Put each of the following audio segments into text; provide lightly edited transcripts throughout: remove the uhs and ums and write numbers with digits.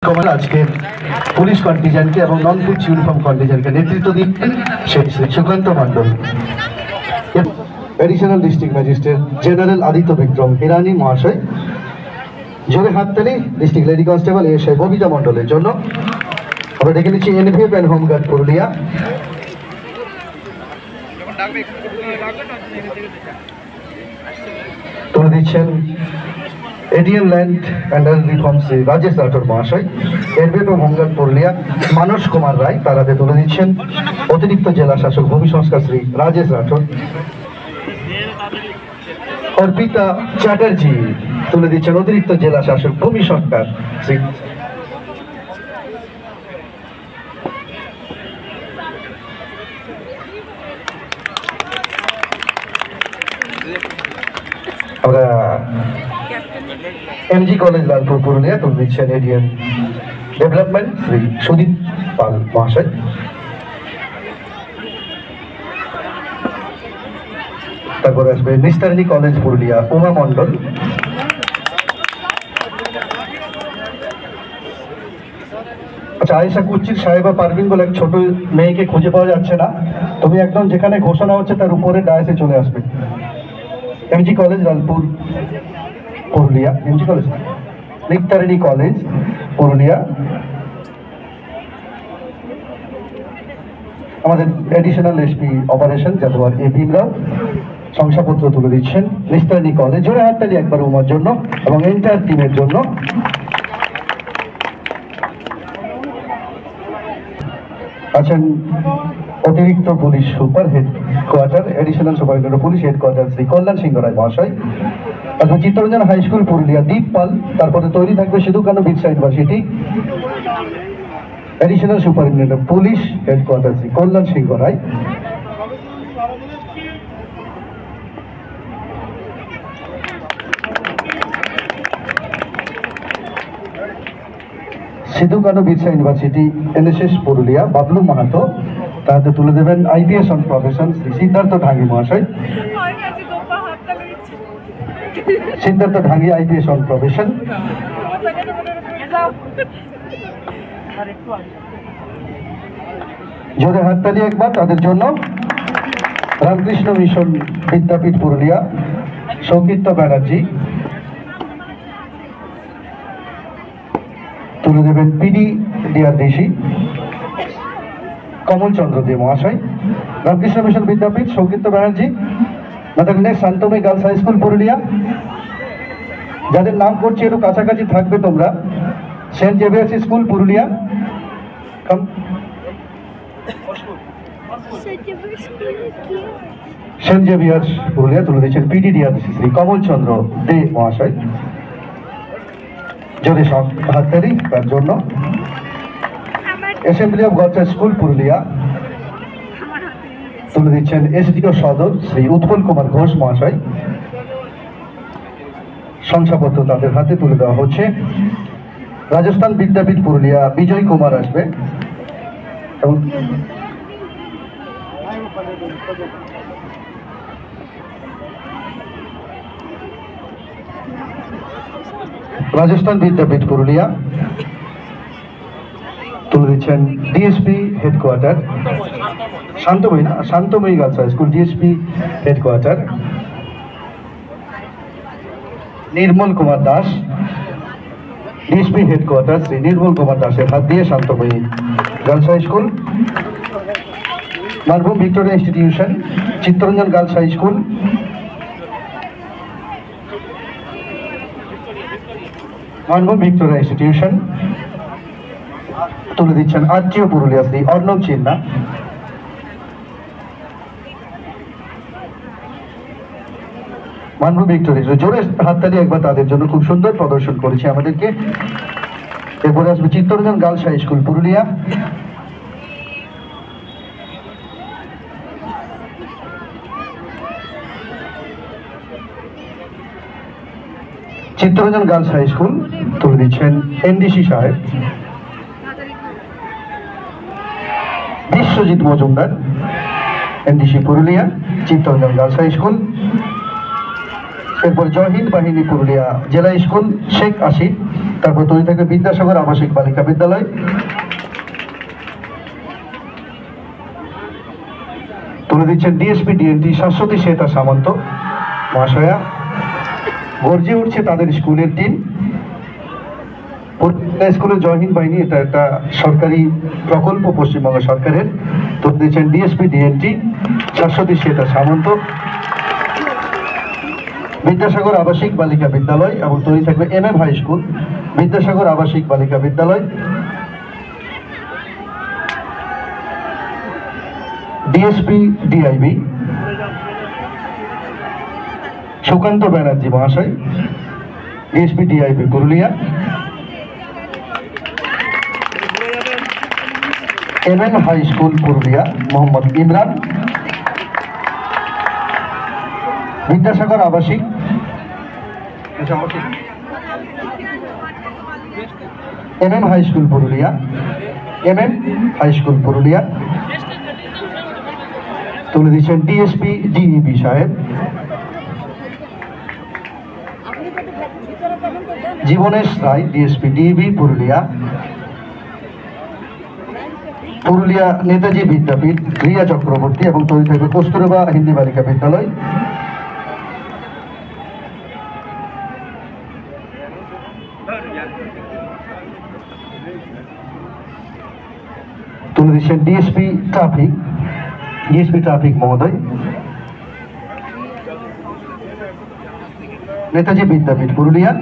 আজকে পুলিশ কন্টিজেন্টকে এবং নন police uniform কন্টিজেন্টকে নেতৃত্ব দিচ্ছেন Shri Sukanta Mandal. Additional district magistrate general Aditya Bikram Hirani মহাশয়। জোরে হাততালি district lady constable SI Babita মন্ডলের জন্য। আমরা ডেকে নিচ্ছি এনভিএফ অ্যান্ড হোমগার্ড পুরুলিয়া। তুলে দিচ্ছেন ADM land and reform Shri Rajesh Rathore মহাশয়। এনভিএফ এবং হোমগার্ড পুরুলিয়া মানস কুমার রায় তার হাতে তুলে দিচ্ছেন অতিরিক্ত জেলা শাসক ভূমি সংস্কার শ্রী রাজেশ রাঠোর। অর্পিতা চ্যাটার্জি তুলে দিচ্ছেন অতিরিক্ত জেলা শাসক ভূমি সংস্কার শ্রী আমরা এমজি কলেজ লালপুর পুরুলিয়া তুলে দিচ্ছেন এডিএম ডেভেলপমেন্ট শ্রী সুদীপ পাল মহাশয়। তারপরে আসবে নিস্তারিণী কলেজ পুরুলিয়া উমা মন্ডল। আচ্ছা, আয়েশা কুচ্চির সাহেবা পারভিন বলে এক ছোট মেয়েকে খুঁজে পাওয়া যাচ্ছে না, তুমি একদম যেখানে ঘোষণা হচ্ছে তার উপরে ডায়াসে চলে আসবে। MG college Lalpur Purulia, MG college Nistarini college Purulia. আমাদের এডিশনাল এসপি অপারেশন জাদুয়ার এ ভীমরাও শংসাপত্র তুলে দিচ্ছেন নিস্তারিণী কলেজ। জোরে হাততালি একবার উমার জন্য এবং এন্টায়ার টিমের জন্য। আছেন অতিরিক্ত police super headquarter additional superintendent police headquarter Shri Kalyan Singha Roy মহাশয়। তারপর চিত্তরঞ্জন হাই স্কুল পুরুলিয়া দীপ পাল। তারপরে তৈরি থাকবে Sidhu Kanu Birsa university additional superintendent police headquarter Shri Kalyan Singha Roy. Sidhu Kanu Birsa university NSS Purulia Bablu Mahato তাতে তুলে দেবেন IPS on profession Shri Siddhartha Dhangi মহাশয়। Siddhartha Dhangi IPS on profession. জোরে হাততালি একবার তাদের জন্য। রামকৃষ্ণ মিশন বিদ্যাপীঠ পুরুলিয়া সৌকিত্য ব্যানার্জি তুলে দেবেন পিডি ডিআরডিসি কমল চন্দ্র দে মহাশয়। Ramakrishna mission Vidyapith Soukitya Banerjee. Next Shantamoyee girls high school Purulia, যাদের নাম করছি একটু কাছাকাছি থাকবে তোমরা। Saint Xavier's school Purulia, saint Xavier's Purulia তুলে দিচ্ছেন পিডি ডিআরডিসি শ্রী কমল চন্দ্র দে মহাশয়। যদি সব হাততালি তার জন্য। Assembly of gods school Purulia তুলে দিচ্ছেন এসডিও সদর শ্রী উৎপল কুমার ঘোষ মহাশয়। শংসাপত্র তাদের হাতে তুলে দেওয়া হচ্ছে। রাজস্থান বিদ্যাপীঠ পুরুলিয়া বিজয় কুমার আসবে এবং রাজস্থান বিদ্যাপীঠ পুরুলিয়া তুলে দিচ্ছেন DSP headquarter Shantamoyee girls high school DSP headquarter Nirmal Kumar Das. DSP headquarter Shri Nirmal Kumar দাসের হাত দিয়ে Shantamoyee girls high school. Manbhum Victoria institution Chittaranjan girls high school. Manbhum Victoria institution তুলে দিচ্ছেন আরটিও পুরুলিয়া শ্রী অর্ণব চিন্না। মানভূম ভিক্টোরিয়া জোরে হাততালি একবার তাদের জন্য, খুব সুন্দর প্রদর্শন করেছে আমাদেরকে। এরপরে আসবে Chittaranjan girls high school Purulia. Chittaranjan girls high school তুলে দিচ্ছেন এনডিসি সাহেব Biswajit Majumdar NDC Purulia Chittaranjan girls high school. এরপর জয় হিন্দ বাহিনী পুরুলিয়া জেলা স্কুল শেখ আসিফ তারপর তৈরি থাকবে বিদ্যাসাগর আবাসিক বালিকা বিদ্যালয়, তুলে দিচ্ছেন ডিএসপি ডিএনটি শাশ্বতী শ্বেতা সামন্ত মহাশয়া। গর্জে উঠছে তাদের স্কুলের টিম। স্কুলের জয়হিন্দ বাহিনী, এটা একটা সরকারি প্রকল্প পশ্চিমবঙ্গ সরকারের। তুলে দিচ্ছেন ডিএসপি ডিএনটি শাশ্বতী শ্বেতা সামন্ত। বিদ্যাসাগর আবাসিক বালিকা বিদ্যালয় এবং তৈরি থাকবে MM হাই স্কুল, বিদ্যাসাগর আবাসিক বালিকা বিদ্যালয়, ডিএসপি ডিআইবি সুকান্ত ব্যানার্জি মহাশয়, DSP DIB Purulia, MM high school Purulia Mohammad Imran, Vidyasagar আবাসিক MM high school Purulia, MM high school Purulia, তুলে দিচ্ছেন ডিএসপি ডিইবি সাহেব। জীবনেশ রায়, ডিএসপি ডিইবি পুরুলিয়া, পুরুলিয়া নেতাজি বিদ্যাপীঠ রিয়া চক্রবর্তী এবং তৈরি থাকবে কস্তুরবা হিন্দি বালিকা বিদ্যালয়। তুলে দিচ্ছেন ডিএসপি ট্রাফিক মহোদয়, নেতাজি বিদ্যাপীঠ পুরুলিয়া।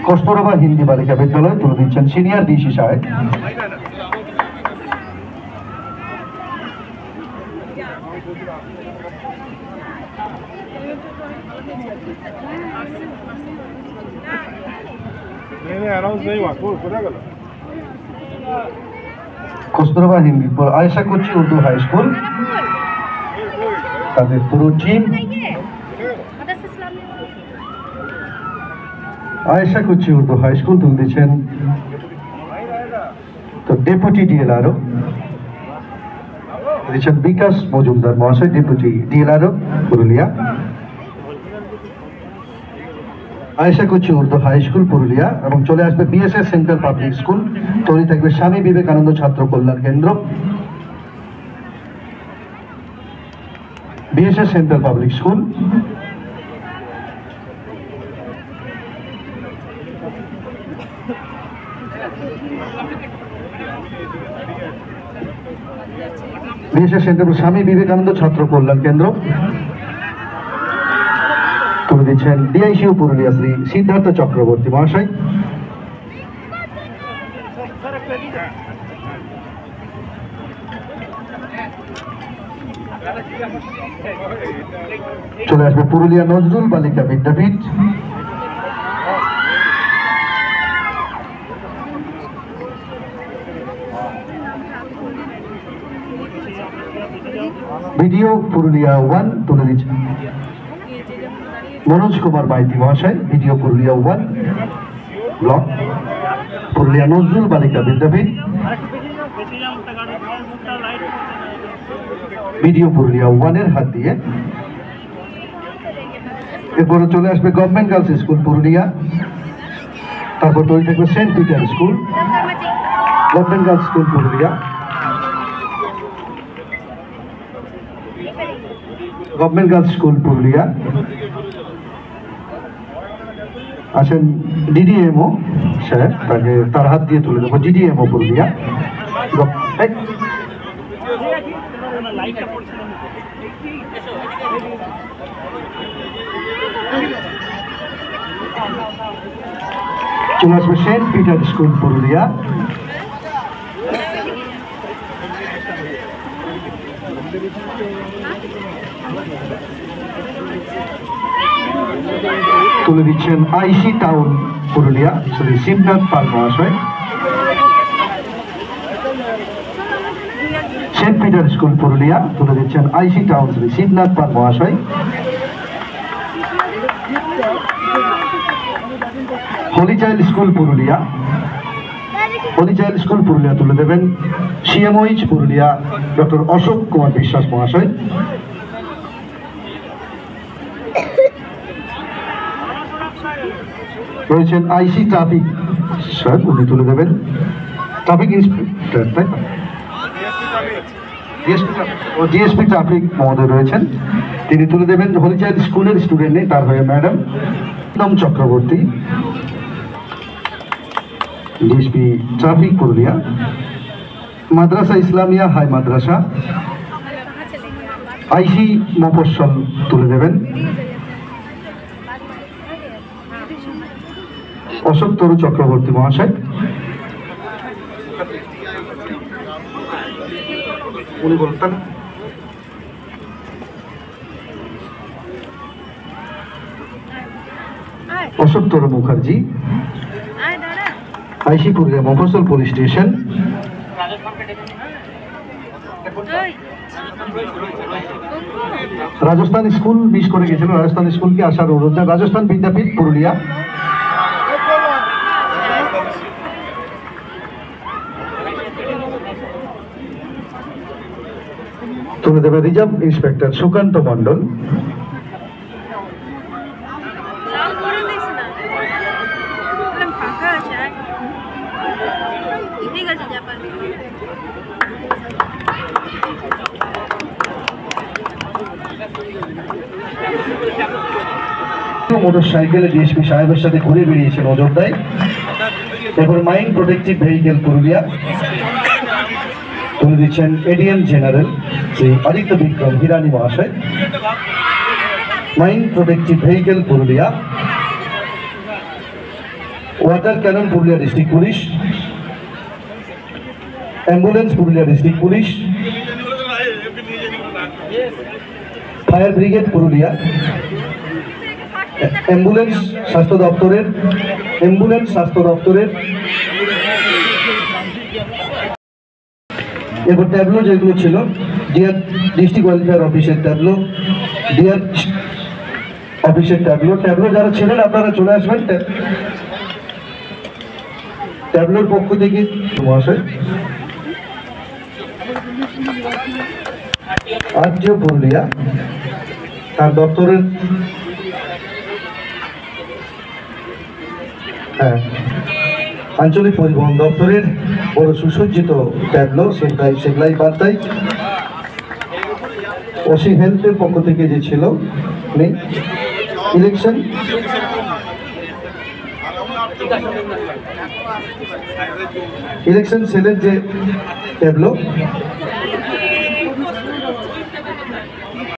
কস্তুরবা হিন্দি বালিকা বিদ্যালয় তুলে দিচ্ছেন সিনিয়র ডিসি সাহেব। কস্তুরবা হিন্দি আয়েশা কুচি উর্দু হাই স্কুল, তাদের পুরো টিম। আয়েশা কুচি উর্দু হাই স্কুল তুলে দিচ্ছেন তো ডেপুটি ডিএলআরও দিচ্ছেন বিকাশ মজুমদার মহাশয়, ডেপুটি ডিএলআরও পুরুলিয়া। আয়েশা কুচি উর্দু হাই স্কুল পুরুলিয়া এবং চলে আসবে বিএসএস সেন্ট্রাল পাবলিক স্কুল, তৈরি থাকবে স্বামী বিবেকানন্দ ছাত্র কল্যাণ কেন্দ্র, BSS central public school. BSS centre Swami Vivekananda ছাত্র কল্যাণ কেন্দ্র তুলে দিচ্ছেন ডিআইসিউ পুরুলিয়া শ্রী সিদ্ধার্থ চক্রবর্তী মহাশয়। চলে আসবে পুরুলিয়া নজরুল বালিকা বিদ্যাপীঠ, ভিডিও পুরুলিয়া 1 তুলে দিচ্ছেন মনোজ কুমার মাইতি মহাশয়, ভিডিও পুরুলিয়া 1 ব্লক, পুরুলিয়া নজরুল বালিকা বিদ্যাপীঠ, ভিডিও পুরুলিয়া 1 এর হাত দিয়ে। এরপরে চলে আসবে গভর্নমেন্ট গার্লস স্কুল পুরুলিয়া, তারপর তৈরি থাকবে Saint Peter school, government girls school Purulia, government girls school Purulia. আসেন ডিডিএমও স্যার, তাকে তার হাত দিয়ে তুলে দেবো, ডিডিএমও পুরুলিয়া। চলে আসবে সেন্ট পিটার স্কুল পুরুলিয়া, তুলে দিচ্ছেন আইসি টাউন পুরুলিয়া শ্রী শিবনাথ পাল মহাশয়। সেন্ট পিটার স্কুল পুরুলিয়া তুলে দিচ্ছেন আইসি টাউন শ্রী শিবনাথ পাল মহাশয়। Holy child school Purulia, holy child school Purulia তুলে দেবেন সিএমওইচ পুরুলিয়া ডক্টর অশোক কুমার বিশ্বাস মহাশয়। রয়েছেন আইসি ট্রাফিক স্যার, উনি তুলে দেবেন। ট্রাফিক ইন্সপেক্টর, তাই জিএসপি ট্রাফিক মহোদয় রয়েছেন, তিনি তুলে দেবেন। হলিচাইল্ড স্কুলের স্টুডেন্ট নেই, তার হয়ে ম্যাডাম দম চক্রবর্তী, জিএসপি ট্রাফিক পুরুলিয়া। মাদ্রাসা ইসলামিয়া হাই মাদ্রাসা আইসি মফস্বল তুলে দেবেন। অশোক তরু চক্রবর্তী মহাশয়, উনি বলতেন। অশোক তরু মুখার্জি, আইসি পুরুলিয়া মফস্বল police station. Rajasthan school miss করে গেছিল, রাজস্থান স্কুলকে আসার অনুরোধ। রাজস্থান বিদ্যাপীঠ পুরুলিয়া। তুলে দেবে reserve inspector Sukanta Mondal. Motor সাইকেলে ডিএসপি সাহেবের সাথে ঘুরে বেরিয়েছেন অযোধ্যায়। এরপর মাইন প্রোটেক্টিভ ভেহিকেল পুরুলিয়া তুলে দিচ্ছেন এডিএম জেনারেল শ্রী আদিত্য বিক্রম হিরানি মহাশয়। Mine protective vehicle Purulia. Water Canon Purulia district police. Ambulance Purulia district police. Fire brigade Purulia. Ambulance স্বাস্থ্য দপ্তরের এরপর ট্যাবলো যেগুলো ছিল, ডিআর ডিস্ট্রিক্ট ওয়েলফেয়ার অফিসের ট্যাবলো, ডিআর অফিসের ট্যাবলো। ট্যাবলো যারা ছিলেন আপনারা চলে আসবেন। ট্যাবলোর পক্ষ থেকে মহাশয়। আর্য পুরুলিয়া, তার দপ্তরের আঞ্চলিক পরিবহন দপ্তরের বড় সুসজ্জিত ট্যাবলো সেগুলাই বার্তায়। ওসি হেলথের পক্ষ থেকে যে ছিল নেই। ইলেকশন সেলের যে ট্যাবলো